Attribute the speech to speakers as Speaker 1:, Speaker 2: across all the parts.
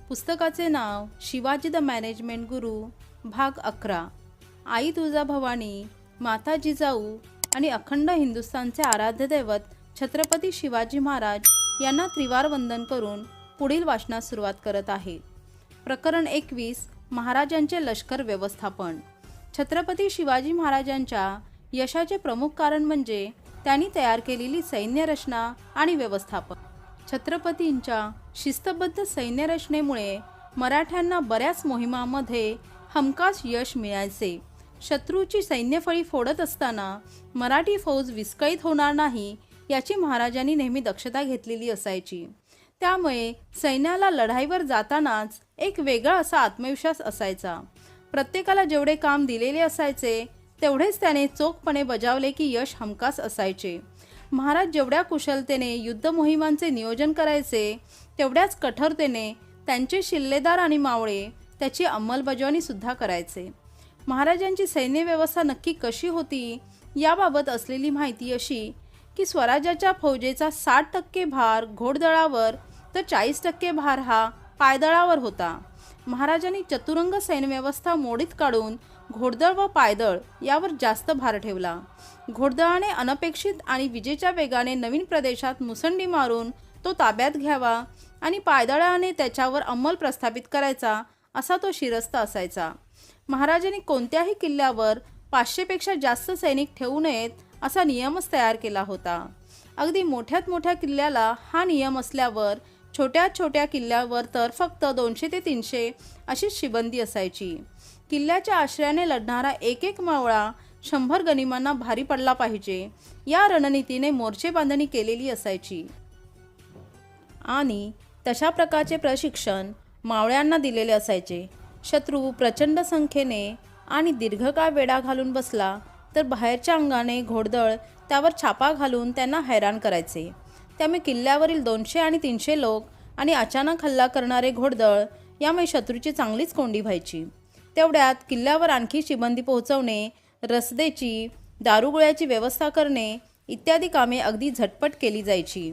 Speaker 1: पुस्तकाचे नाव Shivaji the management गुरु, भाग 11। आई तुळजाभवानी, माता जिजाऊ आणि अखंड हिंदुस्थानचे आराध्य दैवत छत्रपती शिवाजी महाराज यांना त्रिवार वंदन करून पुढील वाचनास सुरुवात करत आहे। प्रकरण 21, महाराजांचे लष्कर व्यवस्थापन। छत्रपती शिवाजी महाराजांच्या यशाचे प्रमुख कारण म्हणजे त्यांनी तयार केलेली सैन्य रचना आणि व्यवस्थापन। छत्रपतींच्या शिस्तबद्ध सैन्य रचनेमुळे मराठ्यांना बऱ्याच मोहिमांमध्ये हमखास यश मिळायचे। शत्रूची सैन्यफळी फोडत असताना मराठी फौज विस्कळीत होणार नाही याची महाराजांनी नेहमी दक्षता घेतलेली असायची। त्यामुळे सैन्याला लढाईवर जातानाच एक वेगळा असा आत्मविश्वास असायचा। प्रत्येकाला जेवढे काम दिलेले असायचे तेवढेच त्याने चोखपणे बजावले की यश हमखास असायचे। महाराज जेवढ्या कुशलतेने युद्ध मोहिमांचे नियोजन करायचे तेवढ्याच कठोरतेने त्यांचे शिल्लेदार आणि मावळे त्याची अंमलबजावणी सुद्धा करायचे। महाराजांची सैन्य व्यवस्था नक्की कशी होती याबाबत असलेली माहिती अशी की स्वराज्याच्या फौजेचा 60% भार घोडदळावर तर 40% भार हा पायदळावर होता। महाराजांनी चतुरंग सैन्य व्यवस्था मोडीत काढून घोडदळ व पायदळ यावर जास्त भार ठेवला। घोडदळाने अनपेक्षित आणि विजेच्या वेगाने नवीन प्रदेशात मुसंडी मारून तो ताब्यात घ्यावा आणि पायदळाने त्याच्यावर अंमल प्रस्थापित करायचा असा तो शिरस्ता असायचा। महाराजांनी कोणत्याही किल्ल्यावर 500 पेक्षा जास्त सैनिक ठेवू नयेत असा नियमच तयार केला होता। अगदी मोठ्यात मोठ्या किल्ल्याला हा नियम असल्यावर छोट्यात छोट्या किल्ल्यावर तर फक्त 200 ते 300 अशी शिबंदी असायची। किल्ल्याच्या आश्रयाने लढणारा एक मावळा 100 गनिमांना भारी पडला पाहिजे या रणनीतीने मोर्चे बांधणी केलेली असायची आणि तशा प्रकारचे प्रशिक्षण मावळ्यांना दिलेले असायचे। शत्रू प्रचंड संख्येने आणि दीर्घकाळ वेढा घालून बसला तर बाहेरच्या अंगाने घोडदळ त्यावर छापा घालून त्यांना हैराण करायचे। त्यामुळे किल्ल्यावरील 200 आणि 300 लोक आणि अचानक हल्ला करणारे घोडदळ यामुळे शत्रूची चांगलीच कोंडी व्हायची। तेवढ्यात किल्ल्यावर आणखी शिबंदी पोहोचवणे, रसदेची, दारुगोळ्याची व्यवस्था करणे इत्यादी कामे अगदी झटपट केली जायची।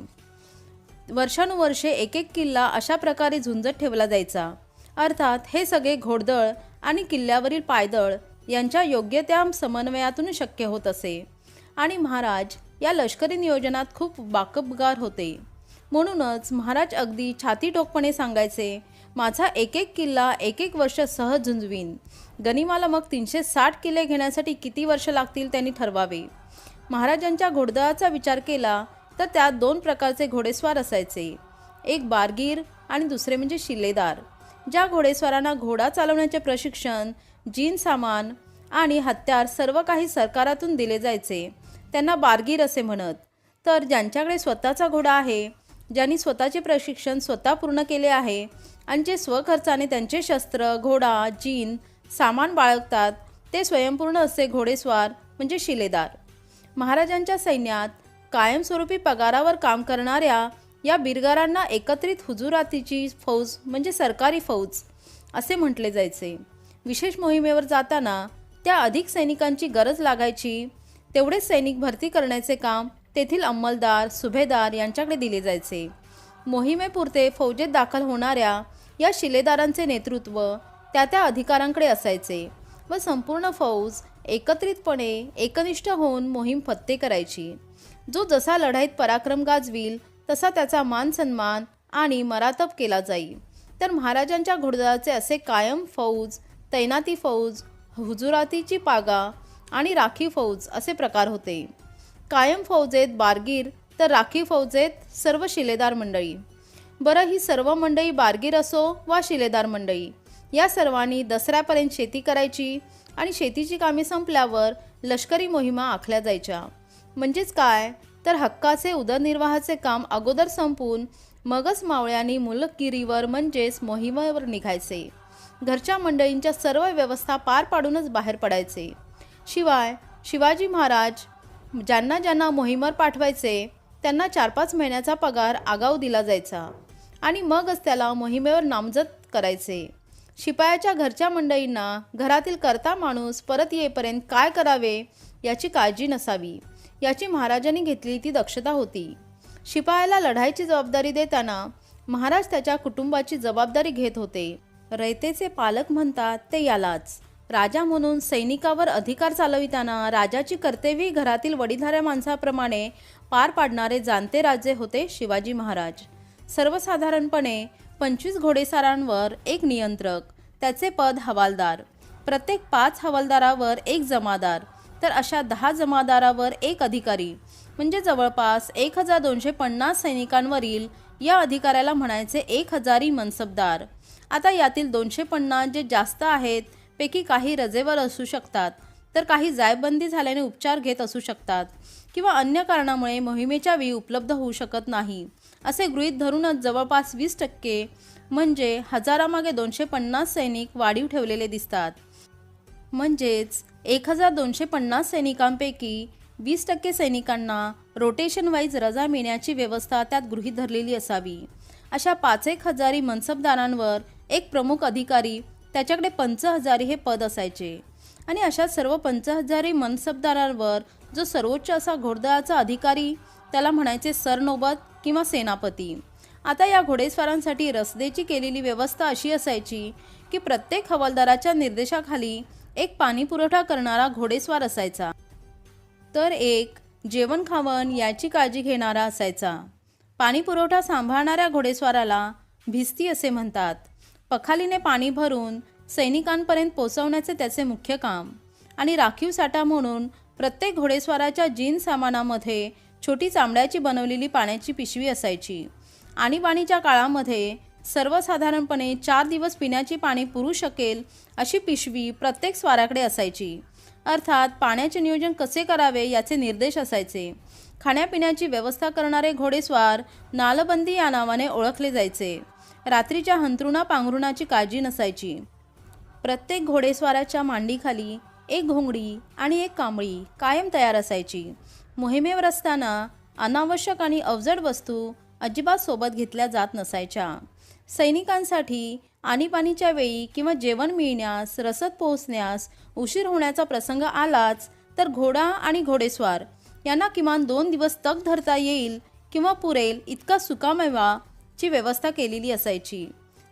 Speaker 1: वर्षानुवर्षे एक किल्ला अशा प्रकारे झुंजत ठेवला जायचा। अर्थात हे सगळे घोडदळ आणि किल्ल्यावरील पायदळ यांच्या योग्य त्या समन्वयातून शक्य होत असे आणि महाराज या लष्करी नियोजनात खूप बाकबगार होते। म्हणूनच महाराज अगदी छाती ठोकपणे सांगायचे, माझा एक किल्ला एक वर्ष सहज झुंजवीन। गनिमाला मग 360 किल्ले घेण्यासाठी किती वर्ष लागतील त्यांनी ठरवावे। महाराजांच्या घोडदळाचा विचार केला तर त्यात 2 प्रकारचे घोडेस्वार असायचे, एक बारगीर आणि दुसरे म्हणजे शिलेदार। ज्या घोडेस्वारांना घोडा चालवण्याचे प्रशिक्षण, जीन सामान आणि हत्यार सर्व काही सरकारातून दिले जायचे त्यांना बारगीर असे म्हणत। तर ज्यांच्याकडे स्वतःचा घोडा आहे, ज्यांनी स्वतःचे प्रशिक्षण स्वतः पूर्ण केले आहे आणि जे स्वखर्चाने त्यांचे शस्त्र, घोडा, जीन सामान बाळगतात ते स्वयंपूर्ण असे घोडेस्वार म्हणजे शिलेदार। महाराजांच्या सैन्यात कायमस्वरूपी पगारावर काम करणाऱ्या या बिरगारांना एकत्रित हुजुरातीची फौज म्हणजे सरकारी फौज असे म्हटले जायचे। विशेष मोहिमेवर जाताना त्या अधिक सैनिकांची गरज लागायची तेवढेच सैनिक भरती करण्याचे काम तेथील अंमलदार, सुभेदार यांच्याकडे दिले जायचे। मोहिमेपुरते फौजेत दाखल होणाऱ्या या शिलेदारांचे नेतृत्व त्या अधिकाऱ्यांकडे असायचे व संपूर्ण फौज एकत्रितपणे एकनिष्ठ होऊन मोहीम फत्ते करायची। जो जसा लढाईत पराक्रम गाजविल तसा त्याचा मान सन्मान आणि मरातब केला जाईल। तर महाराजांच्या घोडदळाचे असे कायम फौज, तैनाती फौज, हुजुरातीची पागा आणि राखीव फौज असे प्रकार होते। कायम फौजेत बारगीर तर राखीव फौजेत सर्व शिलेदार मंडळी। बरं, ही सर्व मंडळी बारगीर असो वा शिलेदार मंडळी या सर्वांनी दसऱ्यापर्यंत शेती करायची आणि शेतीची कामे संपल्यावर लष्करी मोहिमा आखल्या जायच्या। म्हणजेच काय तर हक्काचे उदरनिर्वाहाचे काम अगोदर संपून मगच मावळ्यांनी मुलगिरीवर म्हणजेच मोहिमेवर निघायचे। घरच्या मंडळींच्या सर्व व्यवस्था पार पाडूनच बाहेर पडायचे। शिवाय शिवाजी महाराज ज्यांना ज्यांना मोहिमेवर पाठवायचे त्यांना 4-5 महिन्याचा पगार आगाऊ दिला जायचा आणि मगच त्याला मोहिमेवर नामजद करायचे। शिपायाच्या घरच्या मंडळींना घरातील कर्ता माणूस परत येईपर्यंत काय करावे याची काळजी नसावी याची महाराजांनी घेतली ती दक्षता होती। शिपायाला लढाईची जबाबदारी देताना महाराज त्याच्या कुटुंबाची जबाबदारी घेत होते. रयतेचे पालक म्हणतात ते यालाच. राजा म्हणून सैनिकावर अधिकार चालविताना राजाची कर्तव्ये घरातील वडीलधाऱ्या माणसाप्रमाणे पार पाडणारे जाणते राजे होते शिवाजी महाराज. सर्वसाधारणपणे 25 घोडेस्वारांवर एक नियंत्रक, त्याचे पद हवालदार, प्रत्येक 5 हवालदारावर एक जमादार, तर अशा 10 जमादारावर एक अधिकारी, म्हणजे जवळपास 1250 सैनिकांवरील या अधिकाऱ्याला म्हणायचे 1000 मनसबदार. आता यातील 250 जे जास्त आहेत पैकी काही रजेवर असू शकतात, तर काही जायबंदी झाल्याने उपचार घेत असू शकतात किंवा अन्य कारणामुळे मोहिमेच्या वेळी उपलब्ध होऊ शकत नाही, असे गृहीत धरूनच जवळपास 20% म्हणजे हजारामागे 250 सैनिक वाढीव ठेवलेले दिसतात. म्हणजेच 1250 सैनिकांपैकी 20% सैनिकांना रोटेशन वाईज रजा मिळण्याची व्यवस्था त्यात गृहीत धरलेली असावी. अशा 5,000 मनसबदारांवर एक प्रमुख अधिकारी, त्याच्याकडे 5,000 हे पद असायचे. आणि अशा सर्व 5,000 मनसबदारांवर जो सर्वोच्च असा घोडदळाचा अधिकारी, त्याला म्हणायचे सरनौबत किंवा सेनापती. आता या घोडेस्वारांसाठी रसदेची केलेली व्यवस्था अशी असायची की प्रत्येक हवालदाराच्या निर्देशाखाली एक पाणी पुरवठा करणारा घोडेस्वार असायचा, तर एक जेवण खावण याची काळजी घेणारा असायचा. पाणी पुरवठा सांभाळणाऱ्या घोडेस्वाराला भिस्ती असे म्हणतात. पखालीने पाणी भरून सैनिकांपर्यंत पोचवण्याचे त्याचे मुख्य काम. आणि राखीव साठा म्हणून प्रत्येक घोडेस्वाराच्या जीन सामानामध्ये छोटी चामड्याची बनवलेली पाण्याची पिशवी असायची. आणीबाणीच्या काळामध्ये सर्वसाधारणपणे 4 दिवस पिण्याची पाणी पुरू शकेल अशी पिशवी प्रत्येक स्वाराकडे असायची. अर्थात पाण्याचे नियोजन कसे करावे याचे निर्देश असायचे. खाण्यापिण्याची व्यवस्था करणारे घोडेस्वार नालबंदी या नावाने ओळखले जायचे. रात्रीच्या अंथरुणा पांघरुणाची काळजी नसायची. प्रत्येक घोडेस्वाराच्या मांडीखाली एक घोंगडी आणि एक कांबळी कायम तयार असायची. मोहिमेवर असताना अनावश्यक आणि अवजड वस्तू अजिबात सोबत घेतल्या जात नसायच्या. सैनिकांसाठी आणीबाणीच्या वेळी किंवा जेवण मिळण्यास, रसद पोहोचण्यास उशीर होण्याचा प्रसंग आलाच तर घोडा आणि घोडेस्वार यांना किमान 2 दिवस तग धरता येईल किंवा पुरेल इतका सुकामेवाची व्यवस्था केलेली असायची.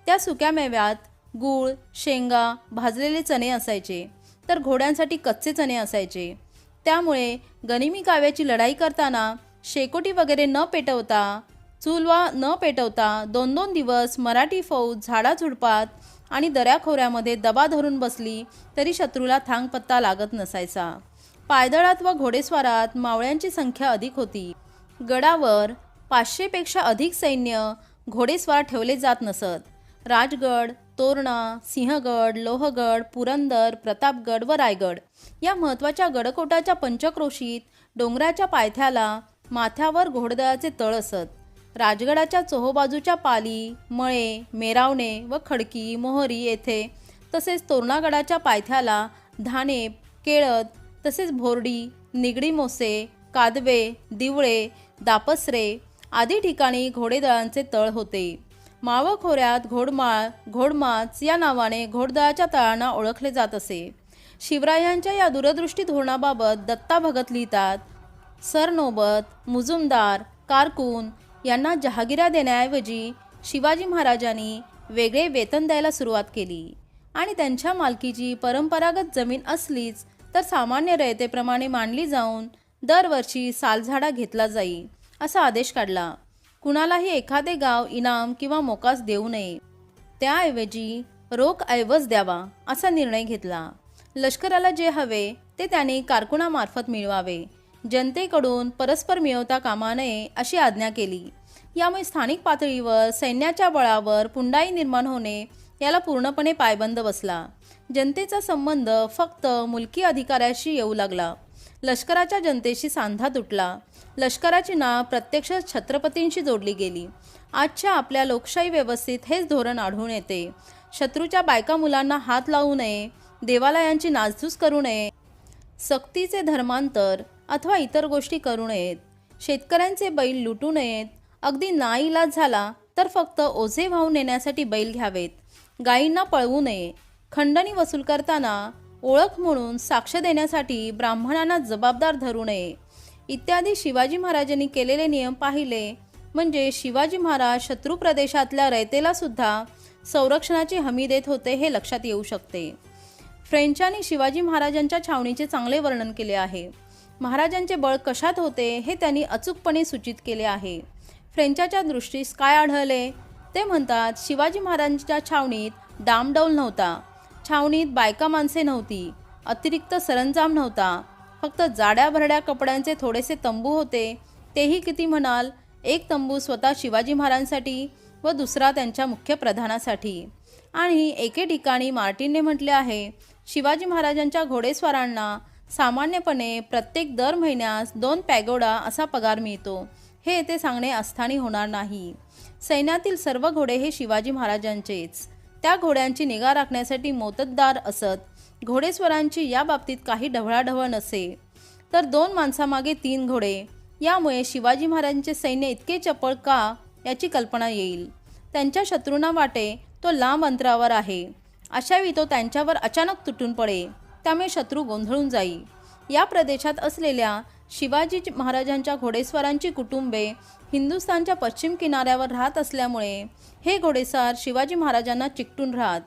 Speaker 1: त्या सुक्यामेव्यात गूळ, शेंगा, भाजलेले चणे असायचे, तर घोड्यांसाठी कच्चे चणे असायचे. त्यामुळे गनिमी काव्याची लढाई करताना शेकोटी वगैरे न पेटवता, चुलवा न पेटवता 2-2 दिवस मराठी फौज झाडाझुडपात आणि दऱ्याखोऱ्यामध्ये दबा धरून बसली तरी शत्रूला थांगपत्ता लागत नसायचा. पायदळात व घोडेस्वारात मावळ्यांची संख्या अधिक होती. गडावर 500 पेक्षा अधिक सैन्य घोडेस्वार ठेवले जात नसत. राजगड, तोरणा, सिंहगड, लोहगड, पुरंदर, प्रतापगड व रायगड या महत्त्वाच्या गडकोटाच्या पंचक्रोशीत डोंगराच्या पायथ्याला माथ्यावर घोडदळाचे तळ असत. राजगडाच्या चोहोबाजूच्या पाली, मळे, मेरावणे व खडकी, मोहरी येथे, तसेच तोरणागडाच्या पायथ्याला धानेप, केळद, तसेच भोरडी, निगडी मोसे, कादवे, दिवळे, दापसरे आदी ठिकाणी घोडेदळांचे तळ होते. मावळ खोऱ्यात घोडमाळ, घोडमाच या नावाने घोडदळाच्या तळांना ओळखले जात असे. शिवरायांच्या या दूरदृष्टी धोरणाबाबत दत्ता भगत लिहितात, सरनौबत, मुजुमदार, कारकून यांना जहागिरा देण्याऐवजी शिवाजी महाराजांनी वेगळे वेतन द्यायला सुरुवात केली आणि त्यांच्या मालकीची परंपरागत जमीन असलीच तर सामान्य रयतेप्रमाणे मांडली जाऊन दरवर्षी सालझाडा घेतला जाई असा आदेश काढला. कुणालाही एखादे गाव इनाम किंवा मोकास देऊ नये, त्याऐवजी रोख ऐवज द्यावा असा निर्णय घेतला. लष्कराला जे हवे ते त्यांनी कारकुनामार्फत मिळवावे, जनतेकडून परस्पर मिळवता कामा नये अशी आज्ञा केली. यामुळे स्थानिक पातळीवर सैन्याच्या बळावर पुंडाई निर्माण होणे याला पूर्णपणे पायबंद बसला. जनतेचा संबंध फक्त मुलकी अधिकाऱ्याशी येऊ लागला. लष्कराच्या जनतेशी सांधा तुटला. लष्कराची नाळ प्रत्यक्ष छत्रपतींशी जोडली गेली. आजच्या आपल्या लोकशाही व्यवस्थेत हेच धोरण आढळून येते. शत्रूच्या बायका मुलांना हात लावू नये, देवालयांची नासधूस करू नये, सक्तीचे धर्मांतर अथवा इतर गोष्टी करू नयेत, शेतकऱ्यांचे बैल लुटू नयेत, अगदी नाईलाज झाला तर फक्त ओझे वाहून नेण्यासाठी बैल घ्यावेत, गायींना पळवू नये, खंडणी वसूल करताना ओळख म्हणून साक्ष देण्यासाठी ब्राह्मणांना जबाबदार धरू नये इत्यादी शिवाजी महाराजांनी केलेले नियम पाहिले म्हणजे शिवाजी महाराज शत्रू प्रदेशातल्या रयतेला सुद्धा संरक्षणाची हमी देत होते हे लक्षात येऊ शकते. फ्रेंचांनी शिवाजी महाराजांच्या छावणीचे चांगले वर्णन केले आहे. महाराजांचे बळ कशात होते हे त्यांनी अचूकपणे सूचित केले आहे. फ्रेंचाच्या दृष्टीस काय आढळले ते म्हणतात, शिवाजी महाराजांच्या छावणीत डामडौल नव्हता, छावणीत बायका माणसे नव्हती, अतिरिक्त सरंजाम नव्हता, फक्त जाड्या भरड्या कपड्यांचे थोडेसे तंबू होते. तेही किती म्हणाल, एक तंबू स्वतः शिवाजी महाराजांसाठी व दुसरा त्यांच्या मुख्य प्रधानासाठी. आणि एके ठिकाणी मार्टिनने म्हटले आहे, शिवाजी महाराजांच्या घोडेस्वारांना सामान्यपणे प्रत्येक दर महिन्यास 2 पॅगोडा असा पगार मिळतो. हे येथे सांगणे अस्थानी होणार नाही. सैन्यातील सर्व घोडे हे शिवाजी महाराजांचेच. त्या घोड्यांची निगा राखण्यासाठी मोत्तद्दार असत. घोडेस्वारांची या बाबतीत काही ढवळाढवळ नसे. तर 2 माणसामागे 3 घोडे, यामुळे शिवाजी महाराजांचे सैन्य इतके चपळ का याची कल्पना येईल. त्यांच्या शत्रूंना वाटे तो लांब अंतरावर आहे. अशावेळी तो त्यांच्यावर अचानक तुटून पडे, त्यामुळे शत्रू गोंधळून जाई. या प्रदेशात असलेल्या शिवाजी महाराजांच्या घोडेस्वारांची कुटुंबे हिंदुस्थानच्या पश्चिम किनाऱ्यावर राहत असल्यामुळे हे घोडेस्वार शिवाजी महाराजांना चिकटून राहत.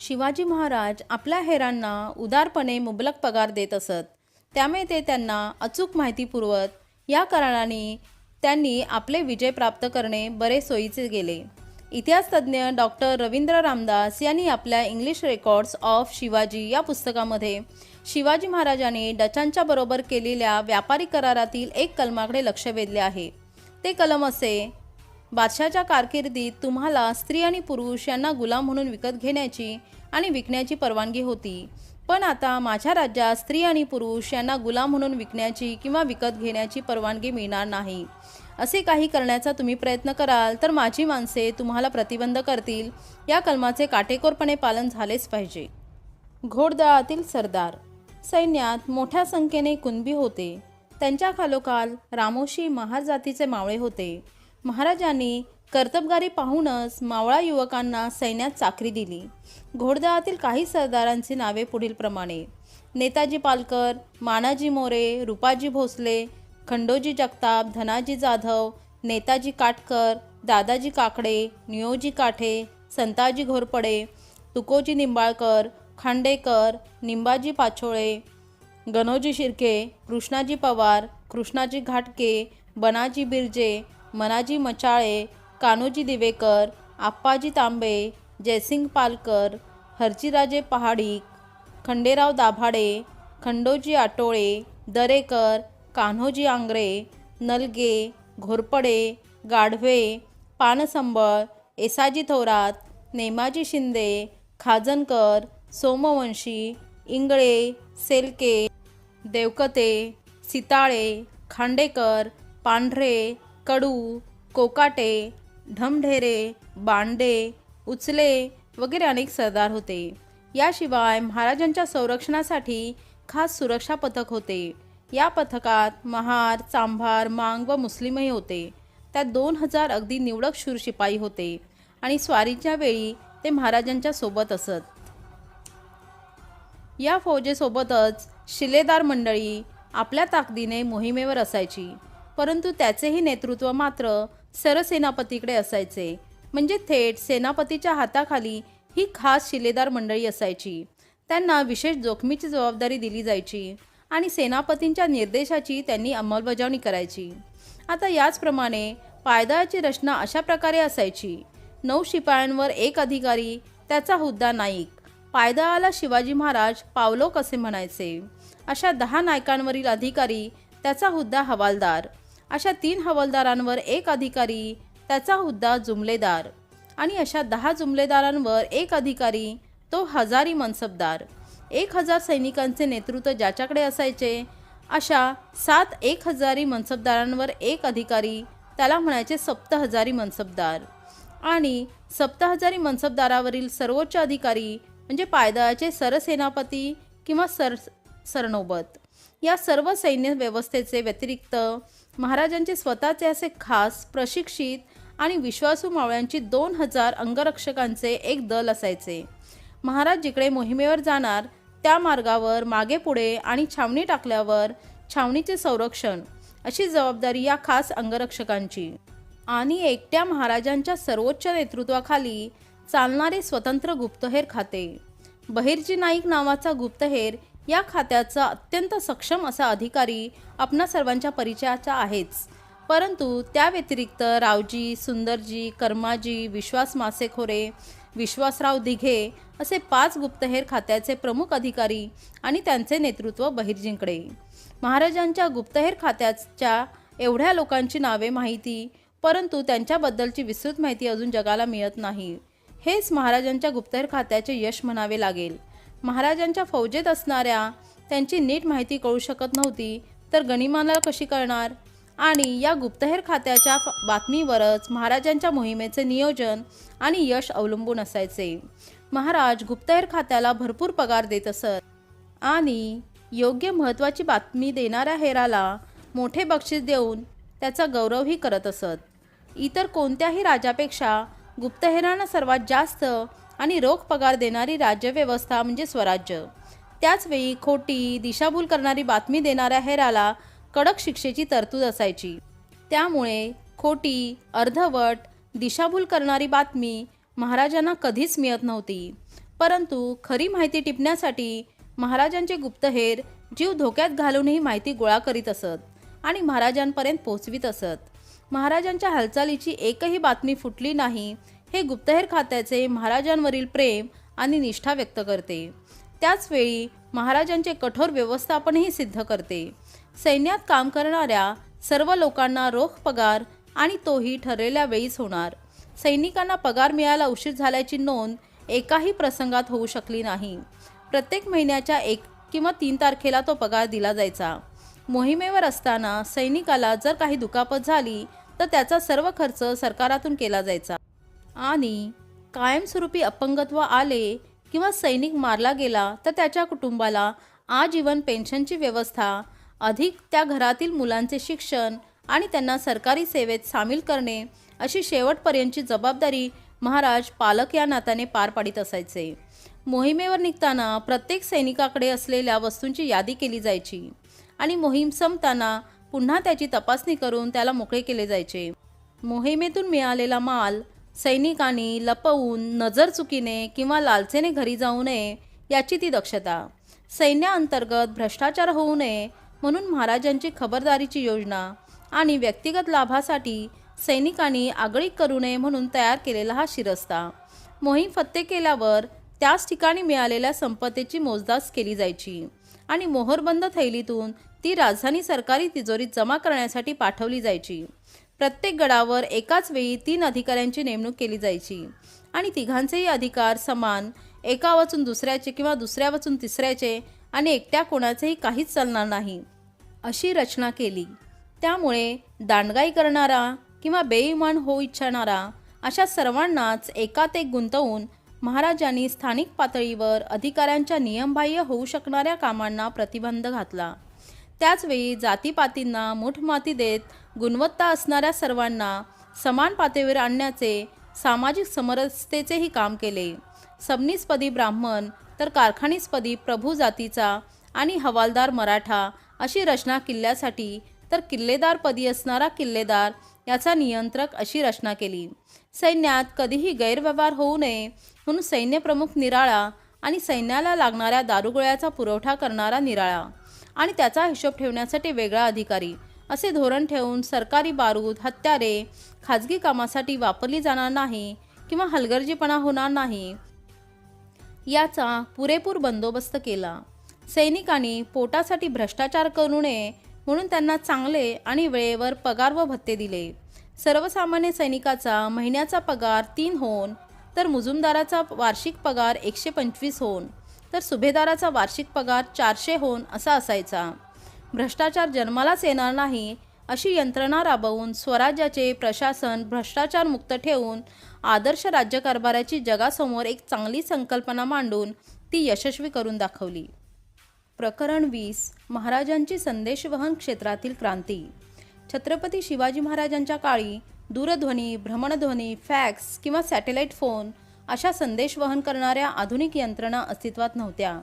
Speaker 1: शिवाजी महाराज आपल्या हेरांना उदारपणे मुबलक पगार देत असत, त्यामुळे ते त्यांना अचूक माहिती पुरवत. या कारणाने त्यांनी आपले विजय प्राप्त करणे बरे सोयीचे गेले. इतिहासतज्ञ डॉक्टर रवींद्र रामदास यांनी आपल्या इंग्लिश रेकॉर्ड्स ऑफ शिवाजी या पुस्तकामध्ये शिवाजी महाराजांनी डचांच्या बरोबर केलेल्या व्यापारी करारातील एक कलमाकडे लक्ष वेधले आहे. ते कलम असे, बादशाच्या कारकिर्दीत तुम्हाला स्त्री आणि पुरुष यांना गुलाम म्हणून विकत घेण्याची आणि विकण्याची परवानगी होती, पण आता माझ्या राज्यात स्त्री आणि पुरुष यांना गुलाम म्हणून विकण्याची किंवा विकत घेण्याची परवानगी मिळणार नाही. असे काही करण्याचा तुम्ही प्रयत्न कराल तर माझी माणसे तुम्हाला प्रतिबंध करतील. या कलमाचे काटेकोरपणे पालन झालेच पाहिजे. घोडदळातील सरदार. सैन्यात मोठ्या संख्येने कुणबी होते. त्यांच्या खालोखाल रामोशी महार जातीचे मावळे होते. महाराजांनी कर्तबगारी पाहूनच मावळा युवकांना सैन्यात चाकरी दिली. घोडदळातील काही सरदारांची नावे पुढीलप्रमाणे: नेताजी पालकर, मानाजी मोरे, रूपाजी भोसले, खंडोजी जगताप, धनाजी जाधव, नेताजी काटकर, दादाजी काकडे, नियोजी काठे, संताजी घोरपडे, तुकोजी निंबाळकर, खांडेकर, निंबाजी पाचोळे, गणोजी शिर्के, कृष्णाजी पवार, कृष्णाजी घाटके, बनाजी बिर्जे, मनाजी मचाळे, कान्होजी दिवेकर, आप्पाजी तांबे, जयसिंग पालकर, हरजीराजे पहाडिक, खंडेराव दाभाडे, खंडोजी आटोळे, दरेकर, कान्होजी आंग्रे, नलगे, घोरपडे, गाढवे, पानसंबळ, येसाजी थोरात, नेमाजी शिंदे, खाजनकर, सोमवंशी, इंगळे, सेलके, देवकते, सिताळे, खांडेकर, पांढरे, कडू, कोकाटे, ढमढेरे, बांडे, उचले वगैरे अनेक सरदार होते. याशिवाय महाराजांच्या संरक्षणासाठी खास सुरक्षा पथक होते. या पथकात महार, चांभार, मांग व मुस्लिमही होते. त्यात 2000 अगदी निवडक शूर शिपाई होते आणि स्वारीच्या वेळी ते महाराजांच्या सोबत असत. या फौजेसोबतच शिलेदार मंडळी आपल्या ताकदीने मोहिमेवर असायची, परंतु त्याचेही नेतृत्व मात्र सरसेनापतीकडे असायचे. म्हणजे थेट सेनापतीच्या हाताखाली ही खास शिलेदार मंडळी असायची. त्यांना विशेष जोखमीची जबाबदारी दिली जायची आणि सेनापतींच्या निर्देशाची त्यांनी अंमलबजावणी करायची. आता याचप्रमाणे पायदळाची रचना अशा प्रकारे असायची: 9 शिपायांवर 1 अधिकारी, त्याचा हुद्दा नाईक. पायदळाला शिवाजी महाराज पावलोक असे म्हणायचे. अशा 10 नायकांवरील अधिकारी, त्याचा हुद्दा हवालदार. अशा 3 हवालदारांवर 1 अधिकारी, त्याचा हुद्दा जुमलेदार. आणि अशा 10 जुमलेदारांवर 1 अधिकारी, तो हजारी मनसबदार. 1000 सैनिकांचे नेतृत्व ज्याच्याकडे असायचे, अशा 7 1000 मनसबदारांवर 1 अधिकारी, त्याला म्हणायचे सप्तहजारी मनसबदार. आणि सप्तहजारी मनसबदारावरील सर्वोच्च अधिकारी म्हणजे पायदळाचे सरसेनापती किंवा सरनौबत. या सर्व सैन्य व्यवस्थेचे व्यतिरिक्त महाराजांचे स्वतःचे असे खास प्रशिक्षित आणि विश्वासू मावळ्यांची 2000 अंगरक्षकांचे एक दल असायचे. महाराज जिकडे मोहिमेवर जाणार त्या मार्गावर मागे पुढे आणि छावणी टाकल्यावर छावणीचे संरक्षण अशी जबाबदारी या खास अंगरक्षकांची. आणि एकट्या महाराजांच्या सर्वोच्च नेतृत्वाखाली चालणारे स्वतंत्र गुप्तहेर खाते. बहिर्जी नाईक नावाचा गुप्तहेर या खात्याचा अत्यंत सक्षम असा अधिकारी आपणा सर्वांच्या परिचयाचा आहेच. परंतु त्या व्यतिरिक्त रावजी, सुंदरजी, कर्माजी, विश्वास मासेखोरे, विश्वासराव दिघे असे 5 गुप्तहेर खात्याचे प्रमुख अधिकारी आणि त्यांचे नेतृत्व बहिर्जींकडे. महाराजांच्या गुप्तहेर खात्याच्या एवढ्या लोकांची नावे माहिती, परंतु त्यांच्याबद्दलची विस्तृत माहिती अजून जगाला मिळत नाही. हेच महाराजांच्या गुप्तहेर खात्याचे यश म्हणावे लागेल. महाराजांच्या फौजेत असणाऱ्या त्यांची नीट माहिती कळू शकत नव्हती तर गनिमाला कशी कळणार. आणि या गुप्तहेर खात्याच्या बातमीवरच महाराजांच्या मोहिमेचे नियोजन आणि यश अवलंबून असायचे. महाराज गुप्तहेर खात्याला भरपूर पगार देत असत आणि योग्य महत्त्वाची बातमी देणाऱ्या हेराला मोठे बक्षीस देऊन त्याचा गौरवही करत असत. इतर कोणत्याही राजापेक्षा गुप्तहेरांना सर्वात जास्त आणि रोख पगार देणारी राज्यव्यवस्था म्हणजे स्वराज्य. त्याचवेळी खोटी, दिशाभूल करणारी बातमी देणाऱ्या हेराला कडक शिक्षेची तरतूद असायची. त्यामुळे खोटी, अर्धवट, दिशाभूल करणारी बातमी महाराजांना कधीच मिळत नव्हती. परंतु खरी माहिती टिपण्यासाठी महाराजांचे गुप्तहेर जीव धोक्यात घालूनही माहिती गोळा करीत असत आणि महाराजांपर्यंत पोहोचवित असत. महाराजांच्या हालचालीची एकही बातमी फुटली नाही हे गुप्तहेर खात्याचे महाराजांवरील प्रेम आणि निष्ठा व्यक्त करते. त्याचवेळी महाराजांचे कठोर व्यवस्थापनही सिद्ध करते. सैन्यात काम करणाऱ्या सर्व लोकांना रोख पगार आणि तोही ठरलेल्या वेळीच होणार. सैनिकांना पगार मिळायला उशीर झाल्याची नोंद एकाही प्रसंगात होऊ शकली नाही. प्रत्येक महिन्याच्या 1 किंवा 3 तारखेला तो पगार दिला जायचा. मोहिमेवर असताना सैनिकाला जर काही दुखापत झाली तर त्याचा सर्व खर्च सरकारातून केला जायचा आणि कायमस्वरूपी अपंगत्व आले किंवा सैनिक मारला गेला तर त्याच्या कुटुंबाला आजीवन पेन्शनची व्यवस्था, अधिक त्या घरातील मुलांचे शिक्षण आणि त्यांना सरकारी सेवेत सामील करणे अशी शेवटपर्यंतची जबाबदारी महाराज पालक या नात्याने पार पाडित असायचे. मोहिमेवर निघताना प्रत्येक सैनिकाकडे असलेल्या वस्तूंची यादी केली जायची आणि मोहीम संपताना पुन्हा त्याची तपासणी करून त्याला मोकळे केले जायचे. मोहिमेतून मिळालेला माल सैनिकांनी लपवून, नजर चुकीने किंवा लालसेने घरी जाऊ नये याची ती दक्षता. सैन्याअंतर्गत भ्रष्टाचार होऊ नये म्हणून महाराजांची खबरदारीची योजना आणि व्यक्तिगत लाभासाठी सैनिकांनी आगळीक करू नये म्हणून तयार केलेला हा शिरस्ता. मोहीम फत्ते केल्यावर त्याच ठिकाणी मिळालेल्या संपत्तीची मोजदाद केली जायची आणि मोहरबंद थैलीतून ती राजधानी सरकारी तिजोरीत जमा करण्यासाठी पाठवली जायची. प्रत्येक गडावर एकाच वेळी 3 अधिकाऱ्यांची नेमणूक केली जायची आणि तिघांचेही अधिकार समान, एका वाचून दुसऱ्याचे किंवा दुसऱ्या वाचून तिसऱ्याचे आणि एकट्या कोणाचेही काहीच चालणार नाही अशी रचना केली. त्यामुळे दांडगाई करणारा किंवा बेईमान होऊ इच्छिणारा अशा सर्वांनाच एकात एक गुंतवून महाराजांनी स्थानिक पातळीवर अधिकाऱ्यांच्या नियमबाह्य होऊ शकणाऱ्या कामांना प्रतिबंध घातला. त्याचवेळी जातीपातींना मूठमाती देत गुणवत्ता असणाऱ्या सर्वांना समान पातळीवर आणण्याचे सामाजिक समरसतेचेही काम केले. सबनीसपदी ब्राह्मण तर कारखानीसपदी प्रभू जातीचा आणि हवालदार मराठा अशी रचना किल्ल्यासाठी तर किल्लेदारपदी असणारा किल्लेदार याचा नियंत्रक अशी रचना केली. सैन्यात कधीही गैरव्यवहार होऊ नये म्हणून सैन्यप्रमुख निराळा आणि सैन्याला लागणाऱ्या दारुगोळ्याचा पुरवठा करणारा निराळा आणि त्याचा हिशोब ठेवण्यासाठी वेगळा अधिकारी असे धोरण ठेवून सरकारी बारूद, हत्यारे खाजगी कामासाठी वापरली जाणार नाही किंवा हलगर्जीपणा होणार नाही याचा पुरेपूर बंदोबस्त केला. सैनिकांनी पोटासाठी भ्रष्टाचार करू नये म्हणून त्यांना चांगले आणि वेळेवर पगार व भत्ते दिले. सर्वसामान्य सैनिकाचा महिन्याचा पगार 3 होऊन तर मुजुमदाराचा वार्षिक पगार 125 होऊन तर सुभेदाराचा वार्षिक पगार 400 होऊन असा असायचा. भ्रष्टाचार जन्मालाच येणार नाही अशी यंत्रणा राबवून स्वराज्याचे प्रशासन भ्रष्टाचारमुक्त ठेवून आदर्श राज्यकारभाराची जगासमोर एक चांगली संकल्पना मांडून ती यशस्वी करून दाखवली. प्रकरण 20 महाराजांची संदेशवहन क्षेत्रातील क्रांती. छत्रपती शिवाजी महाराजांच्या काळी दूरध्वनी, भ्रमणध्वनी, फॅक्स किंवा सॅटेलाइट फोन अशा संदेशवहन करणाऱ्या आधुनिक यंत्रणा अस्तित्वात नव्हत्या.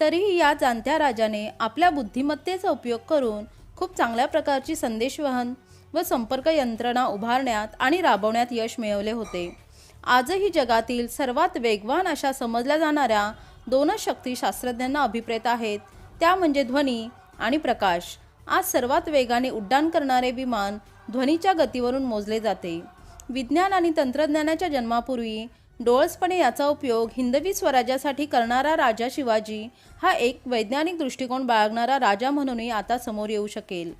Speaker 1: तरीही या जाणत्या राजाने आपल्या बुद्धिमत्तेचा उपयोग करून खूप चांगल्या प्रकारची संदेशवहन व संपर्क यंत्रणा उभारण्यात आणि राबवण्यात यश मिळवले होते. आजही जगातील सर्वात वेगवान अशा समजल्या जाणाऱ्या दोनच शक्ती शास्त्रज्ञांना अभिप्रेत आहेत, त्या म्हणजे ध्वनी आणि प्रकाश. आज सर्वात वेगाने उड्डाण करणारे विमान ध्वनीच्या गतीवरून मोजले जाते. विज्ञान आणि तंत्रज्ञानाच्या जन्मापूर्वी डोळसपणे याचा उपयोग हिंदवी स्वराज्यासाठी करणारा राजा शिवाजी हा एक वैज्ञानिक दृष्टिकोन बाळगणारा राजा म्हणूनही आता समोर येऊ शकेल.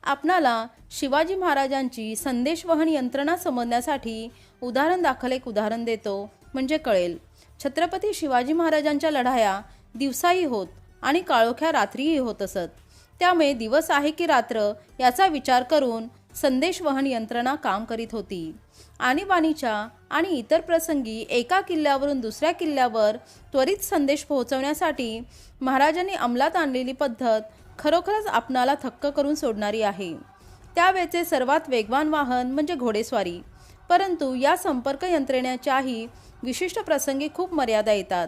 Speaker 1: आपणाला शिवाजी महाराजांची संदेशवहन यंत्रणा समजण्यासाठी उदाहरणादाखल एक उदाहरण देतो म्हणजे कळेल. छत्रपती शिवाजी महाराजांच्या लढाया दिवसाही होत आणि काळोख्या रात्रीही होत असत. त्यामुळे दिवस आहे की रात्र याचा विचार करून संदेशवहन यंत्रणा काम करीत होती. आणीबाणीच्या आणि इतर प्रसंगी एका किल्ल्यावरून दुसऱ्या किल्ल्यावर त्वरित संदेश पोहोचवण्यासाठी महाराजांनी अंमलात आणलेली पद्धत खरोखरच आपणाला थक्क करून सोडणारी आहे. त्यावेळचे सर्वात वेगवान वाहन म्हणजे घोडेस्वारी. परंतु या संपर्क यंत्रणेच्याही विशिष्ट प्रसंगी खूप मर्यादा येतात.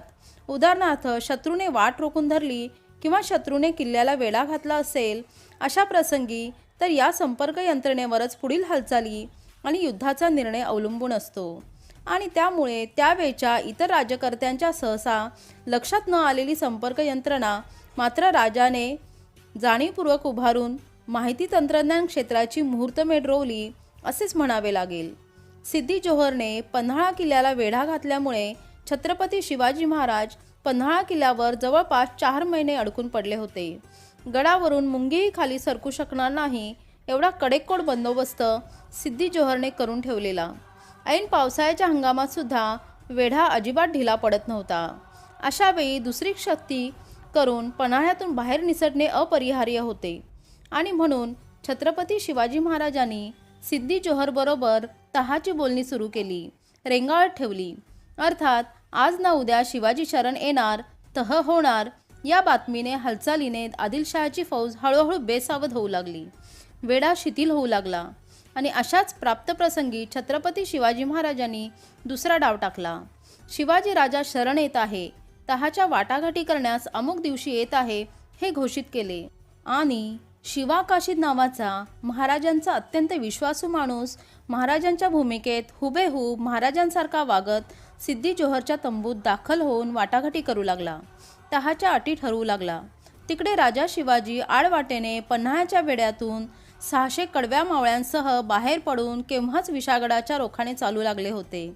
Speaker 1: उदाहरणार्थ शत्रूने वाट रोखून धरली किंवा शत्रूने किल्ल्याला वेढा घातला असेल अशा प्रसंगी तर या संपर्क यंत्रणेवरच पुढील हालचाली आणि युद्धाचा निर्णय अवलंबून असतो. आणि त्यामुळे त्यावेळच्या इतर राज्यकर्त्यांच्या सहसा लक्षात न आलेली संपर्क यंत्रणा मात्र राजाने जाणीवपूर्वक उभारून माहिती तंत्रज्ञान क्षेत्राची मुहूर्तमेढ रोवली असेच म्हणावे लागेल. सिद्दी जोहरने पन्हाळा किल्ल्याला वेढा घातल्यामुळे छत्रपती शिवाजी महाराज पन्हाळा किल्ल्यावर जवळपास 4 महिने अडकून पडले होते. गडावरून मुंगीही खाली सरकू शकणार नाही एवढा कडेकोट बंदोबस्त सिद्दी जोहरने करून ठेवलेला. ऐन पावसाळ्याच्या हंगामात सुद्धा वेढा अजिबात ढिला पडत नव्हता. अशा वेळी दुसरी शक्ती करून पन्हाळ्यातून बाहेर निसटणे अपरिहार्य होते आणि म्हणून छत्रपती शिवाजी महाराजांनी सिद्दी जोहरबरोबर तहाची बोलणी सुरू केली, रेंगाळत ठेवली. अर्थात आज ना उद्या शिवाजी शरण येणार, तह होणार या बातमीने हालचालीने आदिलशहाची फौज हळूहळू बेसावध होऊ लागली. वेढा शिथिल होऊ लागला आणि अशाच प्राप्तप्रसंगी छत्रपती शिवाजी महाराजांनी दुसरा डाव टाकला. शिवाजी राजा शरण येत आहे, तहाच्या वाटाघाटी करण्यास अमुक दिवशी येत आहे हे घोषित केले आणि शिवाकाशीद नावाचा महाराजांचा अत्यंत विश्वासू माणूस महाराजांच्या भूमिकेत हुबेहूब महाराजांसारखा वागत सिद्दी जोहरच्या तंबूत दाखल होऊन वाटाघाटी करू लागला. तहाच्या अटी ठरवू लागला. तिकडे राजा शिवाजी आडवाटेने पन्हाळ्याच्या वेढ्यातून 600 कडव्या मावळ्यांसह बाहेर पडून केव्हाच विशाळगडाच्या रोखाने चालू लागले होते.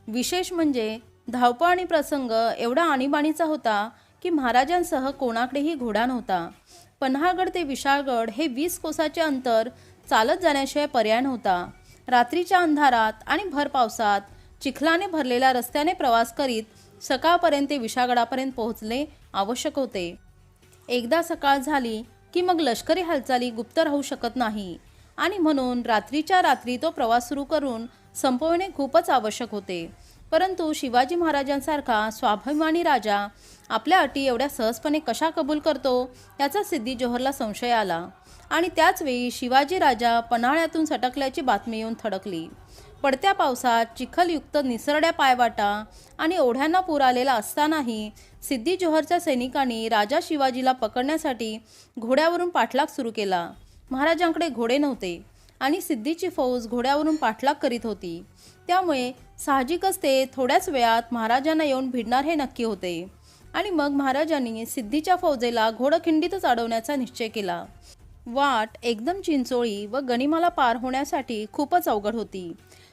Speaker 1: विशेष म्हणजे धावपळ आणि प्रसंग एवढा आणीबाणीचा होता की महाराजांसह कोणाकडेही घोडा नव्हता. पन्हाळगड ते विशाळगड हे 20 कोसाचे अंतर चालत जाण्याशिवाय पर्याय नव्हता. रात्रीच्या अंधारात आणि भर पावसात चिखलाने भरलेल्या रस्त्याने प्रवास करीत सकाळपर्यंत विशाळगडापर्यंत पोहोचणे आवश्यक होते. एकदा सकाळ झाली की मग लष्करी हालचाली गुप्त राहू शकत नाही आणि म्हणून रात्रीच्या रात्री तो प्रवास सुरू करून संपवणे खूपच आवश्यक होते. परंतु शिवाजी महाराजांसारखा स्वाभिमानी राजा आपल्या अटी एवढ्या सहजपणे कशा कबूल करतो याचा सिद्दी जोहरला संशय आला आणि त्याचवेळी शिवाजी राजा पन्हाळ्यातून सटकल्याची बातमी येऊन थडकली. पडत्या पावसात चिखलयुक्त निसरड्या पायवाटा आणि ओढ्यांना पूर आलेला असतानाही सिद्दी जोहरच्या सैनिकांनी राजा शिवाजीला पकडण्यासाठी घोड्यावरून पाठलाग सुरू केला. महाराजांकडे घोडे नव्हते आणि सिद्दीची फौज घोड्यावरून पाठलाग करीत होती. त्यामुळे साहजिकच ते थोड्याच वेळात महाराजांना येऊन भिडणार हे नक्की होते आणि मग महाराजांनी सिद्दीच्या फौजेला घोडखिंडीतच अडवण्याचा निश्चय केला. वाट एकदम चिंचोळी व गनिमाला पार होण्यासाठी खूपच अवघड होती.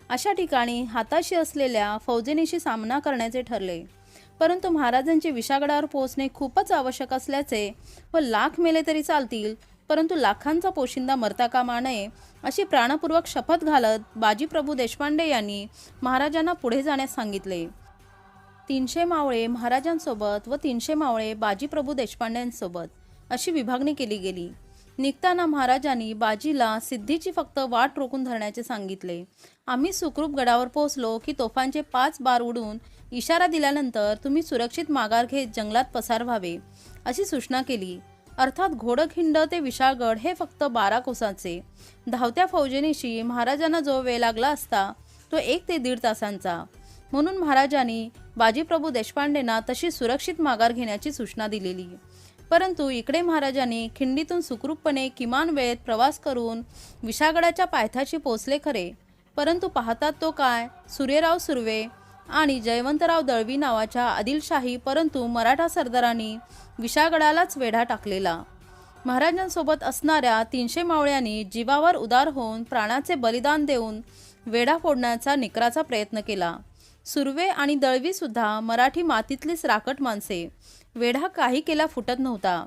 Speaker 1: अशा ठिकाणी हाताशी असलेल्या फौजेनीशी सामना करण्याचे ठरले. परंतु महाराजांचे विशाळगडावर पोहोचणे खूपच आवश्यक असल्याचे व लाख मेले तरी चालतील परंतु लाखांचा पोशिंदा मरता कामा नये अशी प्राणपूर्वक शपथ घालत बाजीप्रभू देशपांडे यांनी महाराजांना पुढे जाण्यास सांगितले. 300 मावळे महाराजांसोबत व 300 मावळे बाजीप्रभू देशपांड्यांसोबत अशी विभागणी केली गेली. निघताना महाराजांनी बाजीला सिद्धीची फक्त वाट रोखून धरण्याचे सांगितले. आम्ही सुखरूप गडावर पोहोचलो की तोफांचे 5 बार उडून इशारा दिल्यानंतर तुम्ही सुरक्षित माघार घेत जंगलात पसार व्हावे अशी सूचना केली. अर्थात घोडखिंड ते विशाळगड हे फक्त 12 कोसांचे. धावत्या फौजेनीशी महाराजांना जो वेळ लागला असता तो 1 ते 1.5 तासांचा. म्हणून महाराजांनी बाजीप्रभू देशपांडेंना तशी सुरक्षित माघार घेण्याची सूचना दिलेली. परंतु इकडे महाराजांनी खिंडीतून सुखरूपपणे किमान वेळेत प्रवास करून विशाळगडाच्या पायथ्याशी पोचले खरे, परंतु पाहतात तो काय, सूर्यराव सुर्वे आणि जयवंतराव दळवी नावाच्या आदिलशाही परंतु मराठा सरदारांनी विशाळगडालाच वेढा टाकलेला. महाराजांसोबत असणाऱ्या 300 मावळ्यांनी जीवावर उदार होऊन प्राणाचे बलिदान देऊन वेढा फोडण्याचा निकराचा प्रयत्न केला. सुर्वे आणि दळवी सुद्धा मराठी मातीतलीच राकट माणसे. वेढा काही केला फुटत नव्हता.